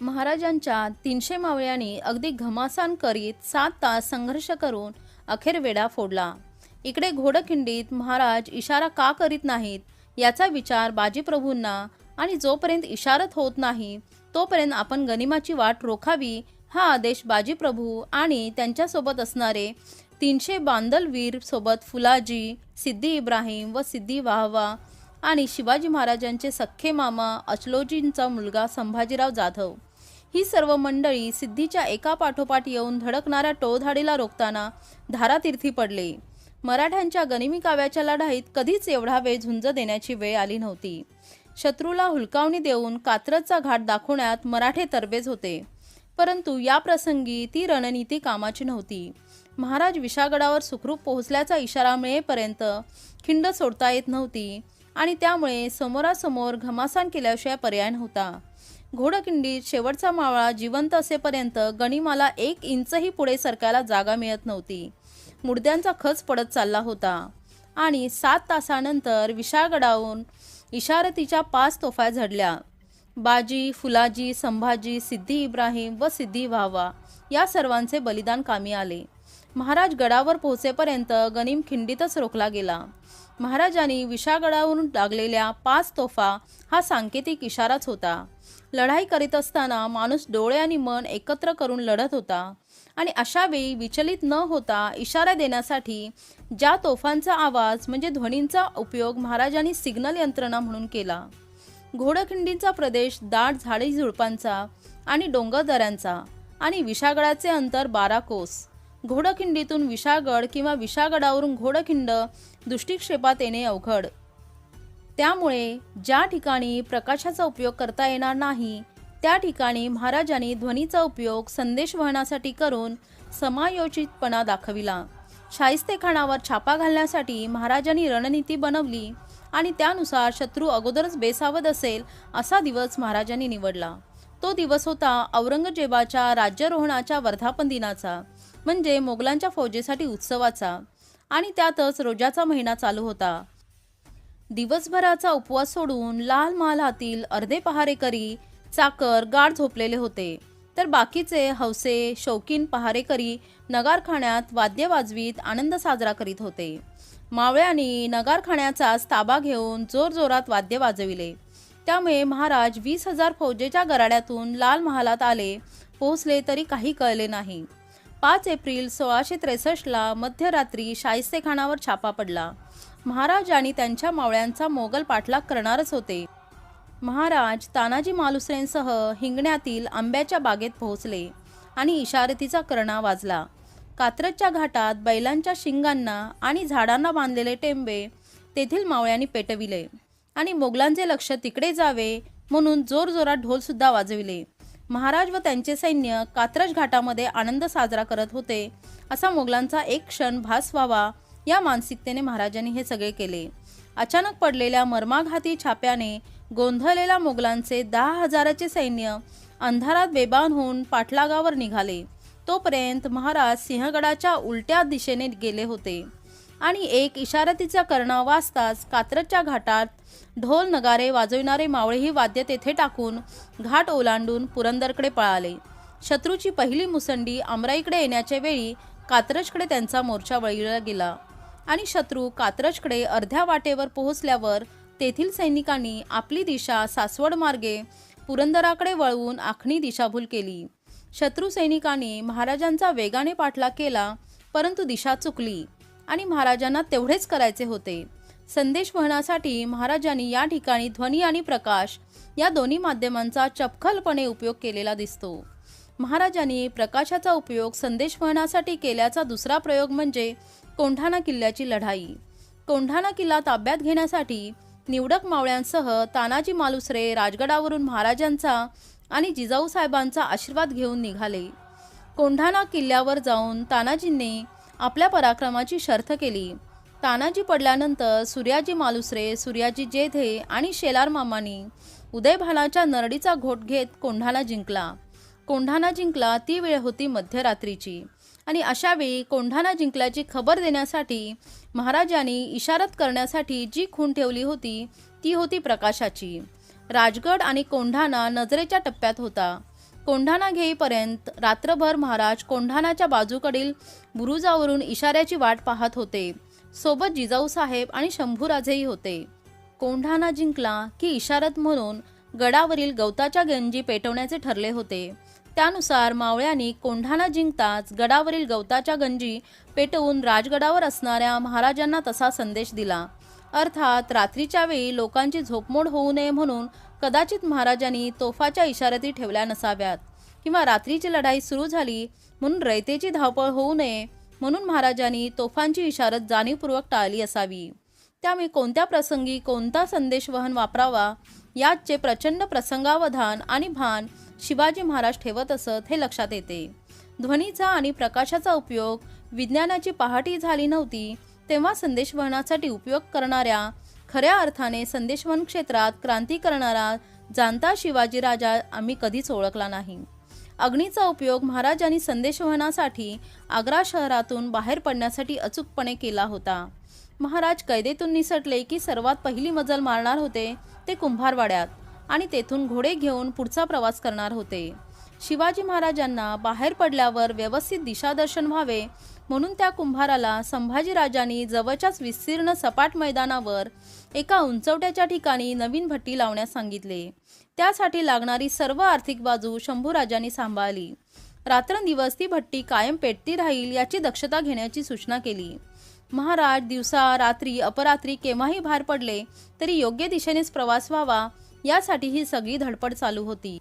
Speaker 1: महाराजांच्या 300 मावळ्यांनी अगदी घमासान करीत 7 तास संघर्ष करून अखेर वेढा फोडला. इकडे घोडखिंडीत महाराज इशारा का करीत नाहीत याचा विचार बाजीप्रभूंना, आणि जोपर्यंत इशारत होत नाही तोपर्यंत आपण गनिमाची वाट रोखावी हा आदेश बाजीप्रभू आणि त्यांच्यासोबत असणारे 300 बांदलवीर सोबत फुलाजी, सिद्दी इब्राहिम व सिद्दी वाहवा आणि शिवाजी महाराजांचे सख्खे मामा अचलोजींचा मुलगा संभाजीराव जाधव ही सर्व मंडळी सिद्धीच्या एका पाठोपाठ येऊन धडकणाऱ्या टोळधाडीला रोखताना धारातीर्थी पडले. मराठ्यांच्या गनिमी काव्याच्या लढाईत कधीच एवढा वेळ झुंज देण्याची वेळ आली नव्हती. शत्रूला हुलकावणी देऊन कात्रजचा घाट दाखवण्यात मराठे तरबेज होते, परंतु या प्रसंगी ती रणनीती कामाची नव्हती. महाराज विशाळगडावर सुखरूप पोहोचल्याचा इशारा मिळेपर्यंत खिंड सोडता येत नव्हती आणि त्यामुळे समोरासमोर घमासान केल्याशिवाय पर्याय नव्हता. घोडखिंडीत शेवटचा मावळा जिवंत असेपर्यंत गनिमाला 1 इंचही पुढे सरकायला जागा मिळत नव्हती. मुडद्यांचा खच पडत चालला होता आणि 7 तासानंतर विशाळगडावरून इशारतीच्या 5 तोफा झडल्या. बाजी, फुलाजी, संभाजी, सिद्दी इब्राहिम व सिद्दी वाहवा या सर्वांचे बलिदान कामी आले. महाराज गडावर पोहोचेपर्यंत गनिम खिंडीतच रोखला गेला. महाराजांनी विशाळगडावरून लागलेल्या 5 तोफा हा सांकेतिक इशाराच होता. लढाई करीत असताना माणूस डोळे आणि मन एकत्र करून लढत होता आणि अशा वेळी विचलित न होता इशारा देण्यासाठी ज्या तोफांचा आवाज म्हणजे ध्वनींचा उपयोग महाराजांनी सिग्नल यंत्रणा म्हणून केला. घोडखिंडीचा प्रदेश दाट झाडी झुडपांचा आणि डोंगरदऱ्यांचा आणि विशाळगडाचे अंतर 12 कोस. घोडखिंडीतून विशाळगड किंवा विशाळगडावरून घोडखिंड दृष्टिक्षेपात येणे अवघड. त्यामुळे ज्या ठिकाणी प्रकाशाचा उपयोग करता येणार नाही त्या ठिकाणी महाराजांनी ध्वनीचा उपयोग संदेश वहनासाठी करून समायोजितपणा दाखविला. शाहिस्तेखानावर छापा घालण्यासाठी महाराजांनी रणनीती बनवली आणि त्यानुसार शत्रू अगोदरच बेसावध असेल असा दिवस महाराजांनी निवडला. तो दिवस होता औरंगजेबाच्या राज्यारोहणाच्या वर्धापन दिनाचा, म्हणजे मोगलांच्या फौजेसाठी उत्सवाचा, आणि त्यातच रोजाचा महिना चालू होता. दिवसभराचा उपवास सोडून लाल महालातील अर्धे पहारेकरी चाकर गाढ झोपलेले होते, तर बाकीचे हौसे शौकीन पहारेकरी नगारखान्यात वाद्य वाजवीत आनंद साजरा करीत होते. मावळ्यांनी नगारखान्याचाच ताबा घेऊन जोरजोरात वाद्य वाजविले. त्यामुळे महाराज 20,000 फौजेच्या गराड्यातून लाल महालात आले पोहोचले तरी काही कळले नाही. 5 एप्रिल 1663 मध्यरात्री शाहिस्तेखानावर छापा पडला. महाराज आणि त्यांच्या मावळ्यांचा मोगल पाठलाग करणारच होते. महाराज तानाजी मालुसरेंसह हिंगण्यातील आंब्याच्या बागेत पोहोचले आणि इशारतीचा करणा वाजला. कात्रजच्या घाटात बैलांच्या शिंगांना आणि झाडांना बांधलेले टेंबे तेथील मावळ्यांनी पेटविले आणि मोगलांचे लक्ष तिकडे जावे म्हणून जोरजोरात ढोलसुद्धा वाजविले. महाराज व त्यांचे सैन्य कात्रज घाटामध्ये आनंद साजरा करत होते असा मोगलांचा एक क्षण भास व्हावा या मानसिकतेने महाराजांनी हे सगळे केले. अचानक पडलेल्या मर्माघाती छाप्याने गोंधळलेल्या मोगलांचे 10,000चे सैन्य अंधारात बेभान होऊन पाठलागावर निघाले. तोपर्यंत महाराज सिंहगडाच्या उलट्या दिशेने गेले होते आणि एक इशारतीचा करणा वाजताच कात्रजच्या घाटात ढोल नगारे वाजविणारे मावळेही वाद्य तेथे टाकून घाट ओलांडून पुरंदरकडे पळाले. शत्रूची पहिली मुसंडी आमराईकडे येण्याच्या वेळी कात्रजकडे त्यांचा मोर्चा वळविला गेला आणि शत्रू कात्रजकडे अर्ध्या वाटेवर पोहोचल्यावर तेथील सैनिकांनी आपली दिशा सासवड मार्गे पुरंदराकडे वळवून आखणी दिशाभूल केली. शत्रू सैनिकांनी महाराजांचा वेगाने पाठलाग केला, परंतु दिशा चुकली आणि महाराजांना तेवढेच करायचे होते. संदेश वहनासाठी महाराजांनी या ठिकाणी ध्वनी आणि प्रकाश या दोन्ही माध्यमांचा चपखलपणे उपयोग केलेला दिसतो. महाराजांनी प्रकाशाचा उपयोग संदेश वहनासाठी केल्याचा दुसरा प्रयोग म्हणजे कोंढाणा किल्ल्याची लढाई. कोंढाणा किल्ला ताब्यात घेण्यासाठी निवडक मावळ्यांसह तानाजी मालुसरे राजगडावरून महाराजांचा आणि जिजाऊ साहेबांचा आशीर्वाद घेऊन निघाले. कोंढाणा किल्ल्यावर जाऊन तानाजींनी आपल्या पराक्रमाची शर्थ केली. तानाजी पडल्यानंतर सूर्याजी मालुसरे, सूर्याजी जेधे आणि शेलार मामांनी उदयभानाच्या नरडीचा घोट घेत कोंढाणा जिंकला. कोंढाणा जिंकला ती वेळ होती मध्यरात्रीची आणि अशावेळी कोंढाणा जिंकल्याची खबर देण्यासाठी महाराजांनी इशारत करण्यासाठी जी खूण ठेवली होती ती होती प्रकाशाची. राजगड आणि कोंढाणा नजरेच्या टप्प्यात होता. कोंढाणा घेईपर्यंत रात्रभर महाराज कोंढाणाच्या बाजूकडील बुरुजावरून इशाऱ्याची वाट पाहत होते. सोबत जिजाऊ साहेब आणि शंभूराजेही होते. कोंढाणा जिंकला की इशारत म्हणून गडावरील गवताच्या गंजी पेटवण्याचे ठरले होते. त्यानुसार मावळ्यांनी कोंढाणा जिंकताच गडावरील गवताच्या गंजी पेटवून राजगडावर असणाऱ्या महाराजांना तसा संदेश दिला. अर्थात रात्रीच्या वेळी लोकांची झोपमोड होऊ नये म्हणून कदाचित महाराजांनी तोफाच्या इशारती ठेवल्या नसाव्यात किंवा रात्रीची लढाई सुरू झाली म्हणून रयतेची धावपळ होऊ नये म्हणून महाराजांनी तोफांची इशारत जाणीवपूर्वक टाळली असावी. त्यामुळे कोणत्या प्रसंगी कोणता संदेश वहन वापरावा याचे प्रचंड प्रसंगावधान आणि भान शिवाजी महाराज ठेवत असत हे लक्षात येते. ध्वनीचा आणि प्रकाशाचा उपयोग विज्ञानाची पहाटी झाली नव्हती तेव्हा संदेशवहनासाठी उपयोग करणाऱ्या, खऱ्या अर्थाने संदेशवहन क्षेत्रात क्रांती करणारा जाणता शिवाजी राजा आम्ही कधीच ओळखला नाही. अग्नीचा उपयोग महाराजांनी संदेशवहनासाठी आग्रा शहरातून बाहेर पडण्यासाठी अचूकपणे केला होता. महाराज कैदेतून निसटले की सर्वात पहिली मजल मारणार होते ते कुंभारवाड्यात आणि तेथून घोडे घेऊन पुढचा प्रवास करणार होते. शिवाजी महाराजांना बाहेर पडल्यावर व्यवस्थित दिशादर्शन व्हावे म्हणून त्या कुंभाराला संभाजीराजांनी जवळच्याच विस्तीर्ण सपाट मैदानावर एका उंचवट्याच्या ठिकाणी नवीन भट्टी लावण्यास सांगितले. त्यासाठी लागणारी सर्व आर्थिक बाजू शंभूराजांनी सांभाळली. रात्रंदिवस ती भट्टी कायम पेटती राहील याची दक्षता घेण्याची सूचना केली. महाराज दिवसा रात्री अपरात्री केव्हाही बाहेर पडले तरी योग्य दिशेनेच प्रवास व्हावा यासाठी ही सगळी धडपड चालू होती.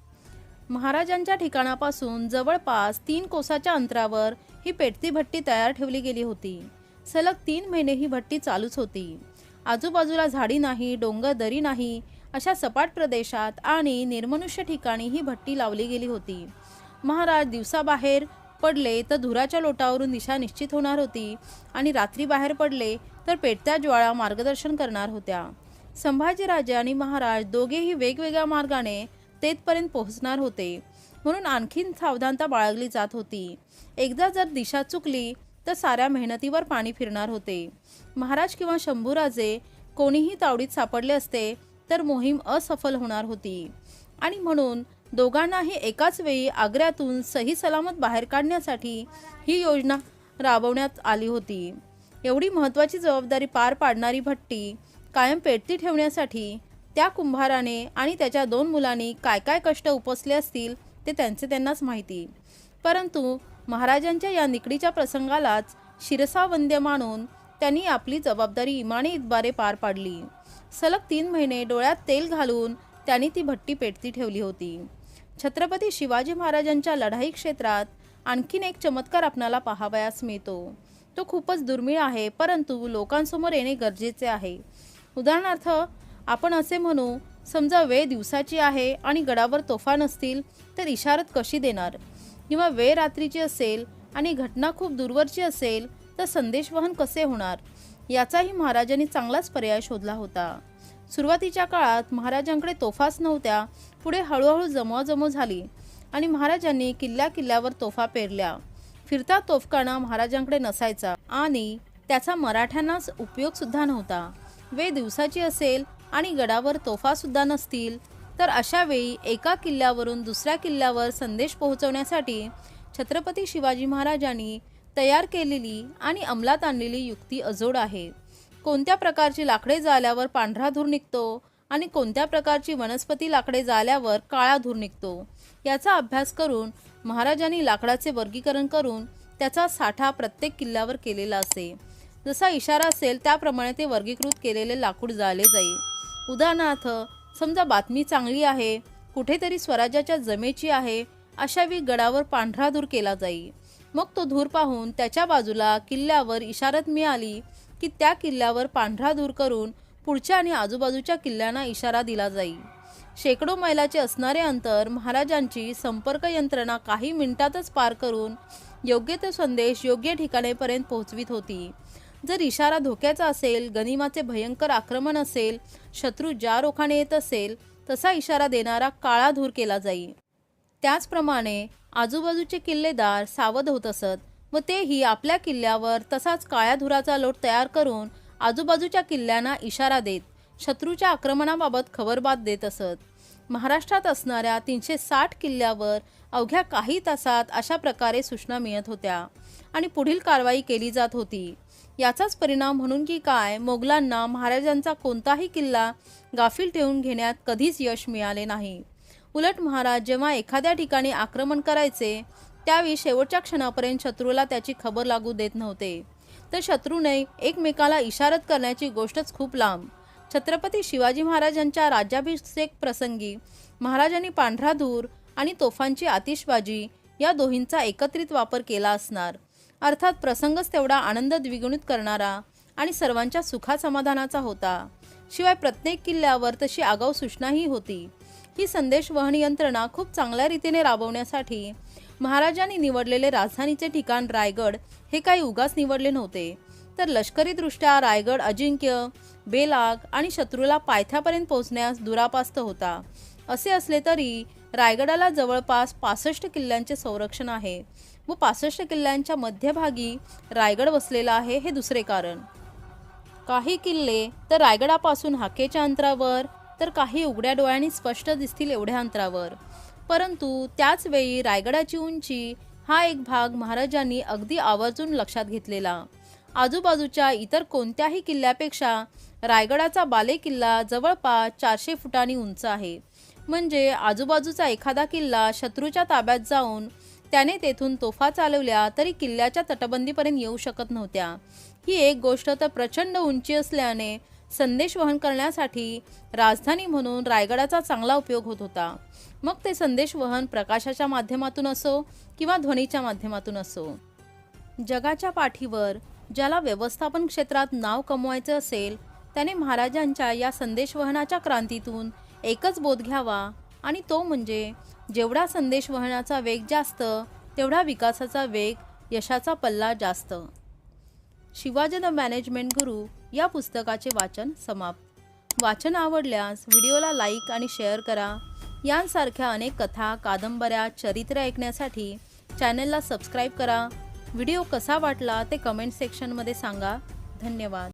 Speaker 1: महाराजांच्या ठिकाणापासून जवळपास 3 कोसाच्या अंतरावर ही पेटती भट्टी तयार ठेवली गेली होती. सलग 3 महिने ही भट्टी चालूच होती. आजूबाजूला झाडी नाही, डोंगर दरी नाही अशा सपाट प्रदेशात आणि निर्मनुष्य ठिकाणी ही भट्टी लावली गेली होती. महाराज दिवसा बाहेर पडले तर धुराच्या लोटावरून दिशा निश्चित होणार होती आणि रात्री बाहेर पडले तर पेटत्या ज्वाळा मार्गदर्शन करणार होत्या. संभाजीराजे आणि महाराज दोघेही वेगवेगळ्या मार्गाने तेथपर्यंत पोहोचणार होते म्हणून आणखीन सावधानता बाळगली जात होती. एकदा जर दिशा चुकली तर साऱ्या मेहनतीवर पाणी फिरणार होते. महाराज किंवा शंभूराजे कोणीही तावडीत सापडले असते तर मोहीम असफल होणार होती आणि म्हणून दोघांनाही एकाच वेळी आग्र्यातून सही सलामत बाहेर काढण्यासाठी ही योजना राबवण्यात आली होती. एवढी महत्त्वाची जबाबदारी पार पाडणारी भट्टी कायम पेटती ठेवण्यासाठी त्या कुंभाराने आणि त्याच्या 2 मुलांनी काय काय कष्ट उपसले असतील ते त्यांनाच माहिती. परंतु महाराजांच्या या निकडीच्या प्रसंगालाच शिरसावंद्य मानून त्यांनी आपली जबाबदारी इमाने इतबारे पार पाडली. सलग 3 महिने डोळ्यात तेल घालून त्यांनी ती भट्टी पेटती ठेवली होती. छत्रपती शिवाजी महाराजांच्या लढाई क्षेत्रात आणखीन एक चमत्कार आपणाला पाहावयास मिळतो. तो खूपच दुर्मिळ आहे परंतु लोकांसमोर येणे गरजेचे आहे. उदाहरणार्थ आपण असे म्हणू, समजा वेळ दिवसाची आहे आणि गडावर तोफा नसतील तर इशारत कशी देणार, किंवा वेळ रात्रीची असेल आणि घटना खूप दूरवरची असेल तर संदेशवहन कसे होणार याचाही महाराजांनी चांगलाच पर्याय शोधला होता. सुरुवातीच्या काळात महाराजांकडे तोफाच नव्हत्या. पुढे हळूहळू जमवाजमव झाली आणि महाराजांनी किल्ल्यावर तोफा पेरल्या. फिरता तोफखाना महाराजांकडे नसायचा आणि त्याचा मराठ्यांनाच उपयोग सुद्धा नव्हता. वेळ दिवसाची असेल आणि गडावर तोफा सुद्धा नसतील तर अशा वेळी एका किल्ल्यावरून दुसऱ्या किल्ल्यावर संदेश पोहोचवण्यासाठी छत्रपती शिवाजी महाराजांनी तयार केलेली आणि अंमलात आणलेली युक्ती अजोड आहे. कोणत्या प्रकारची लाकडे जाळल्यावर पांढरा धूर निघतो आणि कोणत्या प्रकारची वनस्पती लाकडे जाळल्यावर काळा धूर निघतो याचा अभ्यास करून महाराजांनी लाकडाचे वर्गीकरण करून त्याचा साठा प्रत्येक किल्ल्यावर केलेला असे. जसा इशारा असेल त्याप्रमाणे ते वर्गीकृत केलेले लाकूड जाळले जाईल. उदाहरणार्थ समजा बातमी चांगली आहे, कुठेतरी स्वराज्याच्या जमेची आहे, अशा वेळी गडावर पांढरा धूर केला जाईल. मग तो धूर पाहून त्याच्या बाजूला किल्ल्यावर इशारत मिळाली की त्या किल्ल्यावर पांढरा धूर करून पुढच्या आणि आजूबाजूच्या किल्ल्यांना इशारा दिला जाई. शेकडो मैलाचे असणारे अंतर महाराजांची संपर्क यंत्रणा काही मिनिटातच पार करून योग्य तो संदेश योग्य ठिकाणेपर्यंत पोहोचवित होती. जर इशारा धोक्याचा असेल, गनिमाचे भयंकर आक्रमण असेल, शत्रू ज्या रोखाने येत असेल तसा इशारा देणारा काळा धूर केला जाई. त्याचप्रमाणे आजूबाजूचे किल्लेदार सावध होत असत व तेही आपल्या किल्ल्यावर तसाच काळ्या धुराचा लोट तयार करून आजूबाजूच्या किल्ल्यांना इशारा देत शत्रूच्या आक्रमणाबाबत खबरबात देत असत. महाराष्ट्रात असणाऱ्या 360 किल्ल्यावर अवघ्या काही तासात अशा प्रकारे सूचना मिळत होत्या आणि पुढील कारवाई केली जात होती. याचाच परिणाम म्हणून की काय, मोगलांना महाराजांचा कोणताही किल्ला गाफील ठेवून घेण्यात कधीच यश मिळाले नाही. उलट महाराज जेव्हा एखाद्या ठिकाणी आक्रमण करायचे त्यावेळी शेवटच्या क्षणापर्यंत शत्रूला त्याची खबर लागू देत नव्हते. तर शत्रूने एकमेकाला इशारत करण्याची गोष्टच खूप लांब. छत्रपती शिवाजी महाराजांच्या राज्याभिषेक प्रसंगी महाराजांनी पांढरा धूर आणि तोफांची आतिषबाजी या दोहींचा एकत्रित वापर केला असणार. अर्थात प्रसंगच तेवढा आनंद द्विगुणित करणारा आणि सर्वांच्या सुखासमाधानाचा होता. शिवाय प्रत्येक किल्ल्यावर तशी आगाऊ सूचनाही होती. ही संदेशवहन यंत्रणा खूप चांगल्या रीतीने राबवण्यासाठी महाराजांनी निवडलेले राजधानीचे ठिकाण रायगड हे काही उगाच निवडले नव्हते, तर लष्करीदृष्ट्या रायगड अजिंक्य, बेलाग आणि शत्रूला पायथ्यापर्यंत पोहोचण्यास दुरापास्त होता. असे असले तरी रायगडाला जवळपास 65 किल्ल्यांचे संरक्षण आहे व 65 किल्ल्यांच्या मध्यभागी रायगड वसलेला आहे हे दुसरे कारण. काही किल्ले तर रायगडापासून हाकेच्या अंतरावर, तर काही उघड्या डोळ्यांनी स्पष्ट दिसतील एवढ्या अंतरावर. परंतु त्याच वेळी रायगडाची उंची हा एक भाग महाराजांनी अगदी आवर्जून लक्षात घेतलेला. आजूबाजूच्या इतर कोणत्याही किल्ल्यापेक्षा रायगडाचा बालेकिल्ला जवळपास 400 फुटांनी उंच आहे. म्हणजे आजूबाजूचा एखादा किल्ला शत्रूच्या ताब्यात जाऊन त्याने तेथून तोफा चालवल्या तरी किल्ल्याच्या तटबंदीपर्यंत येऊ शकत नव्हत्या. ही एक गोष्ट तर प्रचंड उंची असल्याने संदेश वहन करण्यासाठी राजधानी म्हणून रायगडाचा चांगला उपयोग होत होता. मग ते संदेश वहन प्रकाशाच्या माध्यमातून असो किंवा ध्वनीच्या माध्यमातून असो. जगाच्या पाठीवर ज्याला व्यवस्थापन क्षेत्रात नाव कमवायचे असेल त्याने महाराजांच्या या संदेशवहनाच्या क्रांतीतून एकच बोध घ्यावा आणि तो म्हणजे जेवढा संदेशवहनाचा वेग जास्त तेवढा विकासाचा वेग, यशाचा पल्ला जास्त. शिवाजी द मॅनेजमेंट गुरु या पुस्तकाचे वाचन समाप्त. वाचन आवडल्यास व्हिडिओला लाईक आणि शेअर करा. यांसारख्या अनेक कथा, कादंबऱ्या, चरित्रे ऐकण्यासाठी चॅनलला सबस्क्राईब करा. व्हिडिओ कसा वाटला ते कमेंट सेक्शनमध्ये सांगा. धन्यवाद.